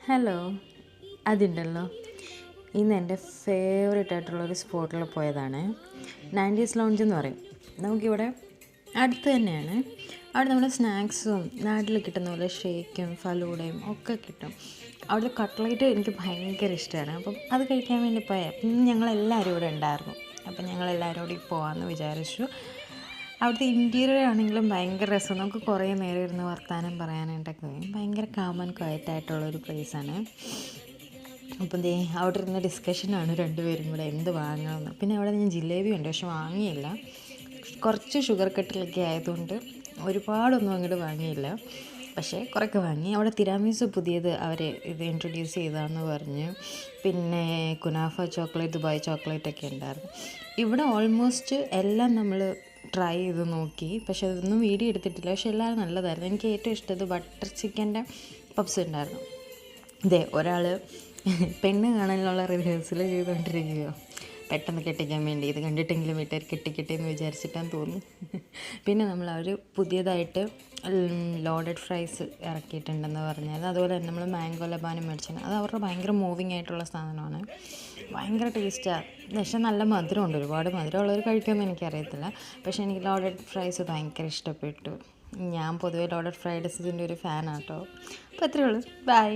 Hello, അതുണ്ടല്ലോ ഇന്ന് എൻ്റെ ഫേവറേറ്റ് ആയിട്ടുള്ളൊരു സ്പോട്ടിൽ പോയതാണ്. 90s ലോഞ്ച് എന്ന് പറയും. നമുക്കിവിടെ അടുത്ത് തന്നെയാണ്. അവിടെ നമ്മൾ സ്നാക്സും നാട്ടിൽ കിട്ടുന്ന പോലെ ഷേക്കും ഫലൂഡയും ഒക്കെ കിട്ടും. അവിടുത്തെ കട്ട്ലേറ്റ് എനിക്ക് ഭയങ്കര ഇഷ്ടമാണ്. അപ്പം അത് കഴിക്കാൻ വേണ്ടി പോയാൽ ഞങ്ങളെല്ലാവരും ഇവിടെ ഉണ്ടായിരുന്നു. അപ്പം ഞങ്ങളെല്ലാവരും കൂടി പോകാമെന്ന് വിചാരിച്ചു. അവിടുത്തെ ഇൻറ്റീരിയർ ആണെങ്കിലും ഭയങ്കര രസം. നമുക്ക് കുറേ നേരം ഇരുന്ന് വർത്താനം പറയാനായിട്ടൊക്കെ ഭയങ്കര കാമൻ ക്വയറ്റായിട്ടുള്ളൊരു പ്ലേസാണ്. അപ്പം അവിടെ ഇരുന്ന് ഡിസ്കഷനാണ് രണ്ടുപേരും കൂടെ എന്ത് വാങ്ങണമെന്ന്. പിന്നെ അവിടെ ഞാൻ ജിലേബി ഉണ്ട്, പക്ഷെ വാങ്ങിയില്ല. കുറച്ച് ഷുഗർ കട്ടിലൊക്കെ ആയതുകൊണ്ട് ഒരുപാടൊന്നും അങ്ങോട്ട് വാങ്ങിയില്ല, പക്ഷേ കുറേയൊക്കെ വാങ്ങി. അവിടെ തിരാമീസു പുതിയത് അവർ ഇത് ഇൻട്രൊഡ്യൂസ് ചെയ്താന്ന് പറഞ്ഞ്. പിന്നെ കുനാഫ ചോക്ലേറ്റ്, ദുബായ് ചോക്ലേറ്റൊക്കെ ഉണ്ടായിരുന്നു. ഇവിടെ ഓൾമോസ്റ്റ് എല്ലാം നമ്മൾ ട്രൈ ചെയ്ത് നോക്കി, പക്ഷെ അതൊന്നും വീഡിയോ എടുത്തിട്ടില്ല. പക്ഷെ എല്ലാം നല്ലതായിരുന്നു. എനിക്ക് ഏറ്റവും ഇഷ്ടം ബട്ടർ ചിക്കൻ്റെ പപ്സ് ഉണ്ടായിരുന്നു. ഇതേ ഒരാൾ പെണ്ണ് കാണാനുള്ള റിഹേഴ്സൽ ചെയ്തുകൊണ്ടിരിക്കുകയോ, പെട്ടെന്ന് കെട്ടിക്കാൻ വേണ്ടി ഇത് കണ്ടിട്ടെങ്കിലും വീട്ടുകാർ കെട്ടിക്കെട്ടിയെന്ന് വിചാരിച്ചിട്ടാന്ന് തോന്നുന്നു. പിന്നെ നമ്മൾ അവർ പുതിയതായിട്ട് ലോഡഡ് ഫ്രൈസ് ഇറക്കിയിട്ടുണ്ടെന്ന് പറഞ്ഞാൽ, അതുപോലെ തന്നെ നമ്മൾ മാംഗോ ലബാനും മേടിച്ചാൽ അത് അവരുടെ ഭയങ്കര മൂവിങ് ആയിട്ടുള്ള സാധനമാണ്. ഭയങ്കര ടേസ്റ്റാണ്. പക്ഷെ നല്ല മധുരമുണ്ട്. ഒരുപാട് മധുരമുള്ളവർ കഴിക്കുമെന്ന് എനിക്കറിയത്തില്ല. പക്ഷേ എനിക്ക് ലോഡഡ് ഫ്രൈസ് ഭയങ്കര ഇഷ്ടപ്പെട്ടു. ഞാൻ പൊതുവേ ലോഡഡ് ഫ്രൈഡ്സിൻ്റെ ഒരു ഫാനാട്ടോ. അപ്പോൾ അത്രയേ ഉള്ളൂ. ബൈ.